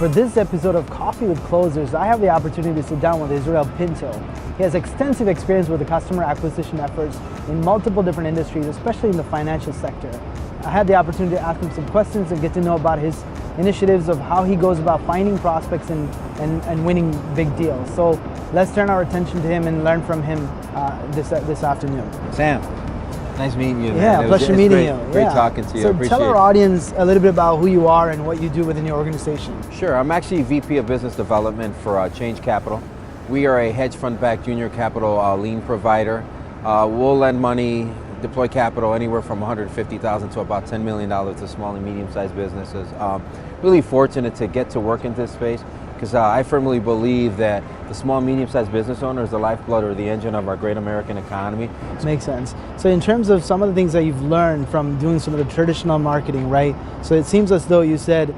For this episode of Coffee with Closers, I have the opportunity to sit down with Israel Pinto. He has extensive experience with the customer acquisition efforts in multiple different industries, especially in the financial sector. I had the opportunity to ask him some questions and get to know about his initiatives of how he goes about finding prospects and winning big deals. So let's turn our attention to him and learn from him this afternoon. Sam, nice meeting you. Yeah, man. pleasure meeting you. Great talking to you. So tell our audience a little bit about who you are and what you do within your organization. Sure, I'm actually VP of Business Development for Change Capital. We are a hedge fund-backed junior capital lien provider. We'll lend money, deploy capital anywhere from $150,000 to about $10 million to small and medium-sized businesses. Really fortunate to get to work in this space because I firmly believe that the small and medium-sized business owner is the lifeblood or the engine of our great American economy. Makes sense. So in terms of some of the things that you've learned from doing some of the traditional marketing, right? So it seems as though you said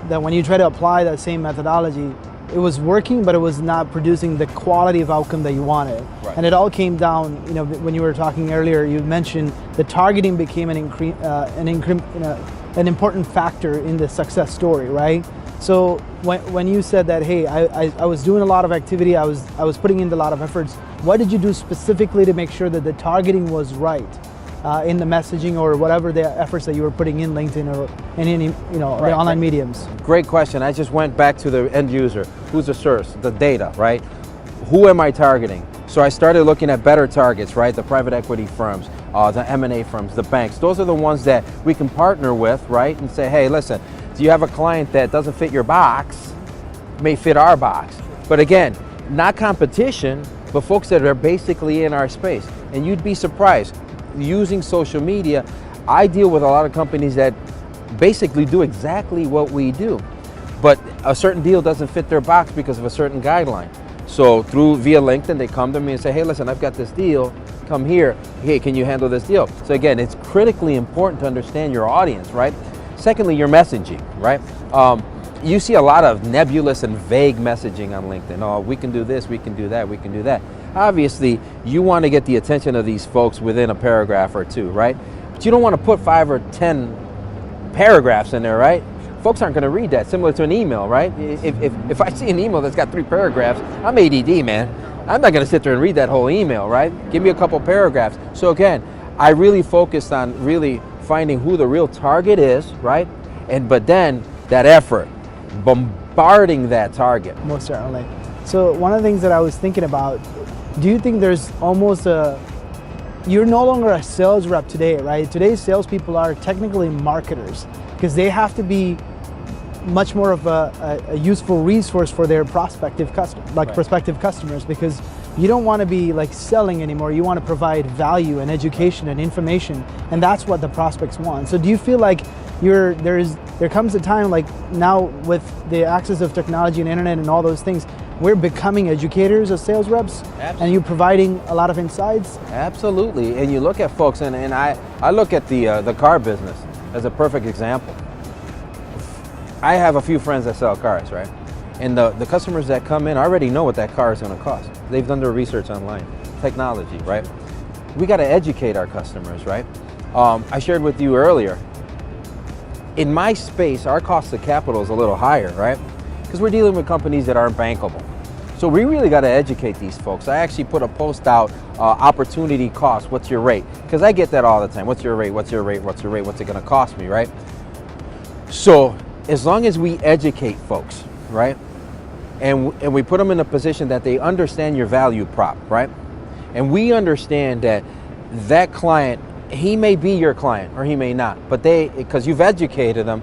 that when you try to apply that same methodology, it was working, but it was not producing the quality of outcome that you wanted. Right. And it all came down, when you were talking earlier, you mentioned the targeting became an important factor in the success story, right? So when you said that, hey, I was doing a lot of activity, I was putting in a lot of efforts, what did you do specifically to make sure that the targeting was right in the messaging or whatever the efforts that you were putting in LinkedIn or in any, the online mediums? Great question. I just went back to the end user. Who's the source? The data, right? Who am I targeting? So I started looking at better targets, right? The private equity firms, the M&A firms, the banks. Those are the ones that we can partner with, right? And say, hey, listen, do you have a client that doesn't fit your box, may fit our box? But again, not competition, but folks that are basically in our space. And you'd be surprised. Using social media, I deal with a lot of companies that basically do exactly what we do, but a certain deal doesn't fit their box because of a certain guideline. So via LinkedIn, they come to me and say, hey, listen, I've got this deal, come here. Hey, can you handle this deal? So again, it's critically important to understand your audience, right? Secondly, your messaging, right? You see a lot of nebulous and vague messaging on LinkedIn. Oh, we can do this, we can do that, we can do that. Obviously, you want to get the attention of these folks within a paragraph or two, right? But you don't want to put 5 or 10 paragraphs in there, right? Folks aren't going to read that, similar to an email, right? If I see an email that's got 3 paragraphs, I'm ADD, man. I'm not going to sit there and read that whole email, right? Give me a couple paragraphs. So again, I really focused on really finding who the real target is, right? But then that effort, bombarding that target. Most certainly. So one of the things that I was thinking about, do you think there's almost you're no longer a sales rep today, right? Today's salespeople are technically marketers because they have to be much more of a useful resource for their prospective customers, because you don't want to be like selling anymore. You want to provide value and education and information, and that's what the prospects want. So do you feel like there comes a time like now with the access of technology and internet and all those things, we're becoming educators as sales reps? Absolutely. And you're providing a lot of insights? Absolutely. And you look at folks, and I look at the car business as a perfect example. I have a few friends that sell cars, right? And the customers that come in already know what that car is going to cost. They've done their research online, technology, right? We got to educate our customers, right? I shared with you earlier, in my space, our cost of capital is a little higher, right? Because we're dealing with companies that aren't bankable. So we really got to educate these folks. I actually put a post out, opportunity cost, what's your rate? Because I get that all the time. What's your rate? What's your rate? What's your rate? What's it going to cost me, right? So as long as we educate folks, right? And we put them in a position that they understand your value prop, right? And we understand that client, he may be your client or he may not, but because you've educated them,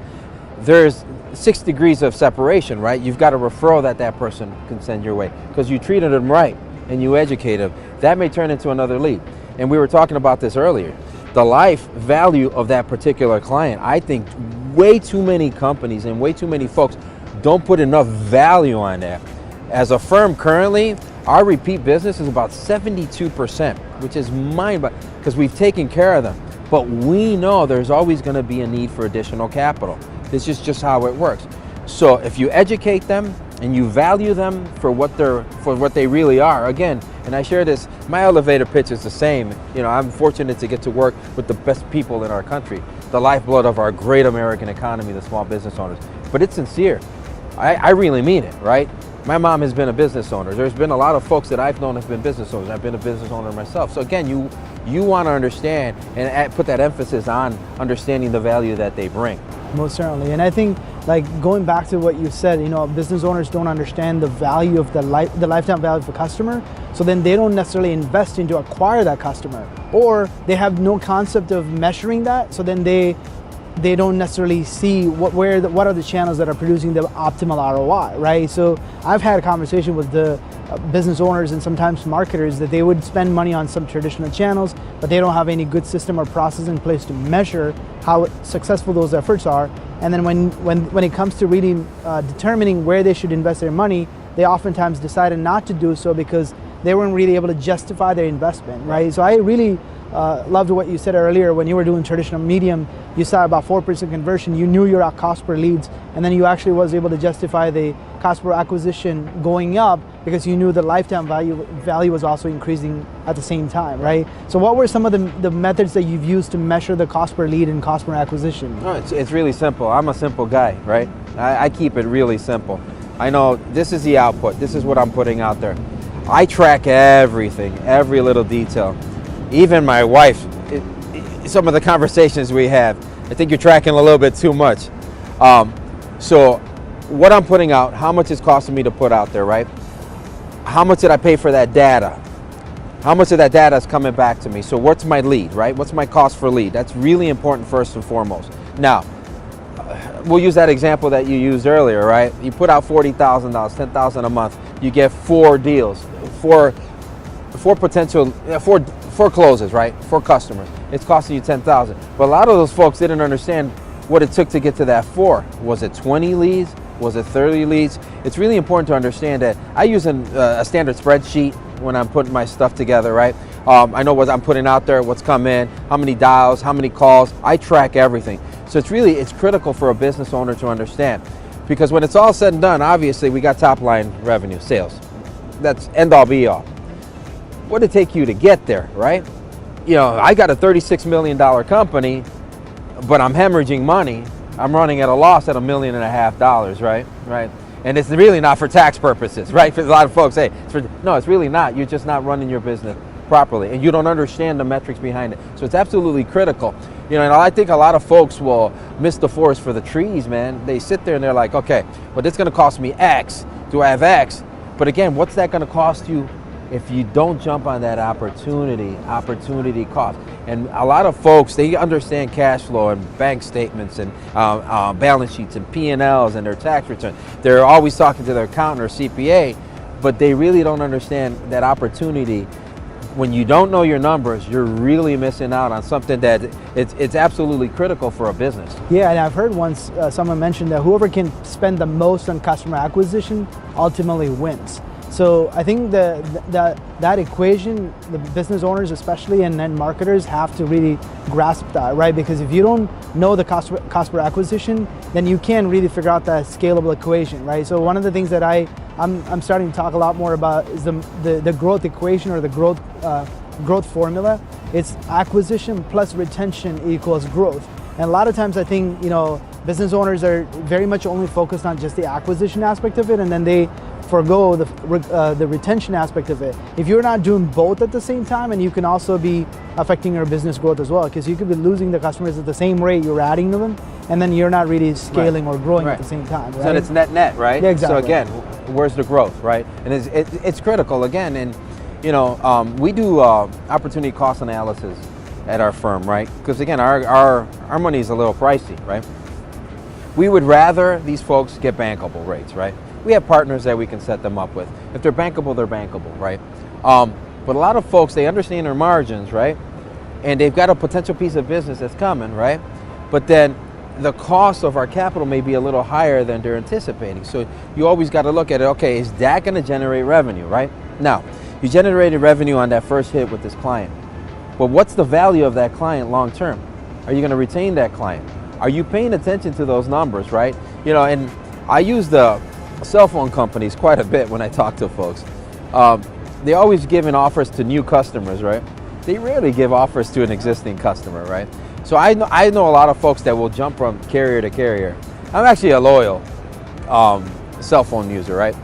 there's 6 degrees of separation, right? You've got a referral that person can send your way because you treated them right and you educate them. That may turn into another lead. And we were talking about this earlier. The life value of that particular client, I think way too many companies and way too many folks don't put enough value on that. As a firm currently, our repeat business is about 72%, which is mind-boggling because we've taken care of them. But we know there's always going to be a need for additional capital. This is just how it works. So if you educate them and you value them for what they really are, again, and I share this, my elevator pitch is the same. I'm fortunate to get to work with the best people in our country, the lifeblood of our great American economy, the small business owners. But it's sincere. I really mean it, right? My mom has been a business owner. There's been a lot of folks that I've known have been business owners. I've been a business owner myself. So again, you want to understand and put that emphasis on understanding the value that they bring. Most certainly. And I think, like, going back to what you said, business owners don't understand the value of the lifetime value of a customer, so then they don't necessarily invest into acquire that customer, or they have no concept of measuring that, so then they don't necessarily see what are the channels that are producing the optimal ROI, right? So I've had a conversation with the business owners and sometimes marketers that they would spend money on some traditional channels, but they don't have any good system or process in place to measure how successful those efforts are. And then when it comes to really determining where they should invest their money, they oftentimes decided not to do so because they weren't really able to justify their investment, right? So I really loved what you said earlier. When you were doing traditional medium, you saw about 4% conversion. You knew your cost per leads, and then you actually was able to justify the cost per acquisition going up because you knew the lifetime value was also increasing at the same time, right? So what were some of the methods that you've used to measure the cost per lead and cost per acquisition? No, it's really simple. I'm a simple guy, right? I keep it really simple. I know this is the output. This is what I'm putting out there. I track everything, every little detail. Even my wife, some of the conversations we have, I think you're tracking a little bit too much. So what I'm putting out, how much it's costing me to put out there, right? How much did I pay for that data? How much of that data is coming back to me? So what's my lead, right? What's my cost for lead? That's really important first and foremost. Now, we'll use that example that you used earlier, right? You put out $40,000, $10,000 a month, you get 4 deals, four closes, right? 4 customers. It's costing you $10,000. But a lot of those folks didn't understand what it took to get to that 4. Was it 20 leads? Was it 30 leads? It's really important to understand that I use a standard spreadsheet when I'm putting my stuff together, right? I know what I'm putting out there, what's come in, how many dials, how many calls. I track everything. So it's critical for a business owner to understand, because when it's all said and done, obviously we got top line revenue, sales. That's end all be all. What did it take you to get there, right? I got a $36 million company, but I'm hemorrhaging money. I'm running at a loss at $1.5 million, right? And it's really not for tax purposes, right? For a lot of folks, no, it's really not. You're just not running your business properly, and you don't understand the metrics behind it. So it's absolutely critical. And I think a lot of folks will miss the forest for the trees, man. They sit there and they're like, okay, well, this is going to cost me X. Do I have X? But again, what's that going to cost you if you don't jump on that opportunity cost? And a lot of folks, they understand cash flow and bank statements and balance sheets and P&Ls and their tax return. They're always talking to their accountant or CPA, but they really don't understand that opportunity. When you don't know your numbers, you're really missing out on something that it's absolutely critical for a business. Yeah, and I've heard once someone mentioned that whoever can spend the most on customer acquisition ultimately wins. So I think that equation, the business owners especially and then marketers have to really grasp that, right? Because if you don't know the cost per acquisition, then you can't really figure out that scalable equation, right? So one of the things that I'm starting to talk a lot more about is the growth equation, or the growth formula. It's acquisition plus retention equals growth. And a lot of times I think business owners are very much only focused on just the acquisition aspect of it, and then they forgo the retention aspect of it. If you're not doing both at the same time, and you can also be affecting your business growth as well, because you could be losing the customers at the same rate you're adding to them, and then you're not really scaling or growing at the same time. Right? So it's net, right? Yeah, exactly. So again, where's the growth, right? And it's critical again. And we do opportunity cost analysis at our firm, right? Because again, our money is a little pricey, right? We would rather these folks get bankable rates, right? We have partners that we can set them up with. If they're bankable, right? But a lot of folks, they understand their margins, right? And they've got a potential piece of business that's coming, right? But then the cost of our capital may be a little higher than they're anticipating. So you always got to look at it, okay, is that going to generate revenue, right? Now, you generated revenue on that first hit with this client. But what's the value of that client long term? Are you going to retain that client? Are you paying attention to those numbers, right? And I use the cell phone companies quite a bit when I talk to folks. They always giving offers to new customers, right? They rarely give offers to an existing customer, right? So I know a lot of folks that will jump from carrier to carrier. I'm actually a loyal cell phone user, right?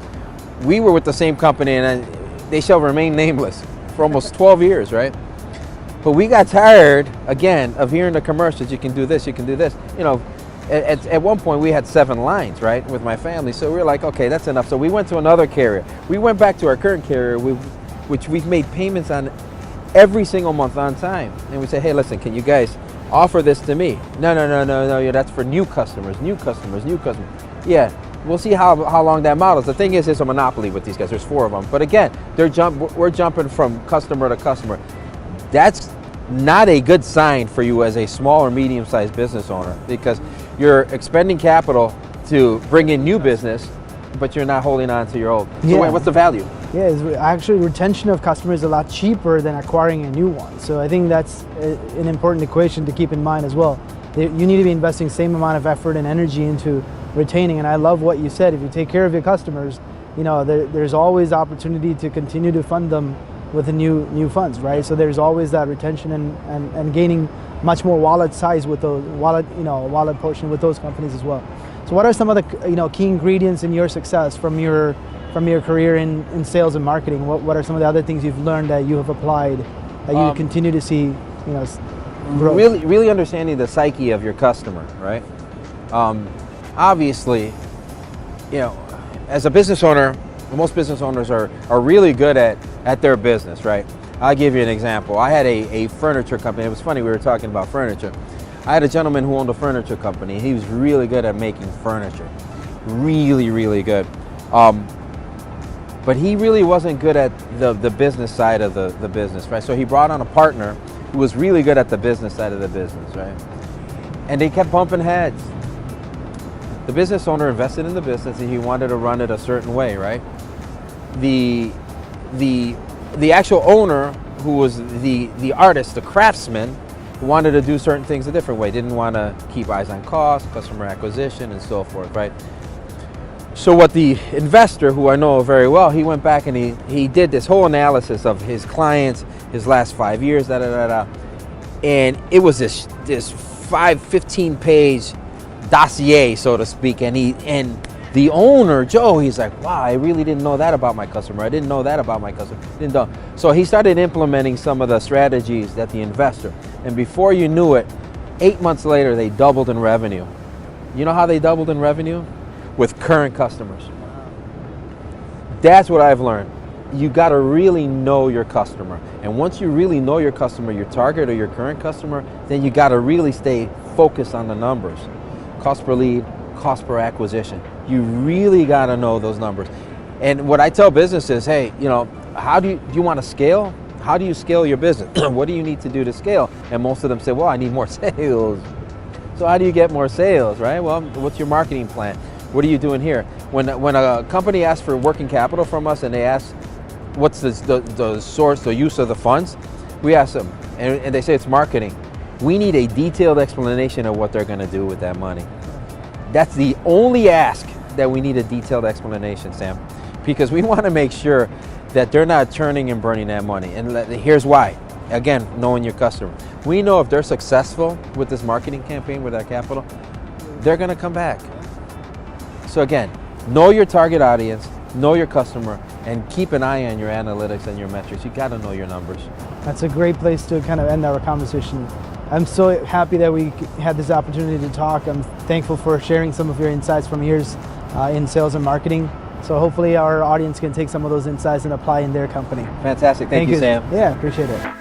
We were with the same company, and they shall remain nameless, for almost 12 years, right? But we got tired, again, of hearing the commercials, you can do this, you can do this. You know, at one point we had 7 lines, right, with my family. So we were like, okay, that's enough. So we went to another carrier. We went back to our current carrier, which we've made payments on every single month on time. And we say, hey, listen, can you guys offer this to me? No, yeah, that's for new customers. Yeah, we'll see how long that models. The thing is, it's a monopoly with these guys. There's 4 of them. But again, we're jumping from customer to customer. That's not a good sign for you as a small or medium-sized business owner, because you're expending capital to bring in new business, but you're not holding on to your old. So Yeah. wait, what's the value? Yeah, actually retention of customers is a lot cheaper than acquiring a new one. So I think that's an important equation to keep in mind as well. You need to be investing the same amount of effort and energy into retaining. And I love what you said. If you take care of your customers, you know, there's always opportunity to continue to fund them with the new funds, right? So there's always that retention and gaining much more wallet size with those wallet portion with those companies as well. So what are some of the key ingredients in your success from your career in sales and marketing? What are some of the other things you've learned that you have applied that you continue to see growth? Really understanding the psyche of your customer, right? Obviously, as a business owner, most business owners are really good at their business, right? I'll give you an example. I had a furniture company. It was funny, we were talking about furniture. I had a gentleman who owned a furniture company. He was really good at making furniture. Really, really good. But he really wasn't good at the business side of the business, right? So he brought on a partner who was really good at the business side of the business, right? And they kept bumping heads. The business owner invested in the business and he wanted to run it a certain way, right? The actual owner, who was the artist, the craftsman, wanted to do certain things a different way. Didn't want to keep eyes on cost, customer acquisition, and so forth, right? So what the investor, who I know very well, he went back and he did this whole analysis of his clients, his last 5 years, and it was this 15-page dossier, so to speak, and the owner, Joe, he's like, wow, I really didn't know that about my customer. I didn't know that about my customer. Didn't know. So he started implementing some of the strategies that the investor, and before you knew it, 8 months later, they doubled in revenue. You know how they doubled in revenue? With current customers. That's what I've learned. You got to really know your customer. And once you really know your customer, your target or your current customer, then you got to really stay focused on the numbers. Cost per lead, cost per acquisition. You really got to know those numbers. And what I tell businesses, hey, how do you want to scale? How do you scale your business? What do you need to do to scale? And most of them say, well, I need more sales. So how do you get more sales, right? Well, what's your marketing plan? What are you doing here? When a company asks for working capital from us and they ask what's the source, the use of the funds, we ask them, and they say it's marketing. We need a detailed explanation of what they're going to do with that money. That's the only ask that we need, a detailed explanation, Sam, because we want to make sure that they're not turning and burning that money. And here's why. Again, knowing your customer. We know if they're successful with this marketing campaign with that capital, they're going to come back. So again, know your target audience, know your customer, and keep an eye on your analytics and your metrics. You got to know your numbers. That's a great place to kind of end our conversation. I'm so happy that we had this opportunity to talk. I'm thankful for sharing some of your insights from years in sales and marketing. So hopefully our audience can take some of those insights and apply in their company. Fantastic. Thank you, Sam. Yeah, appreciate it.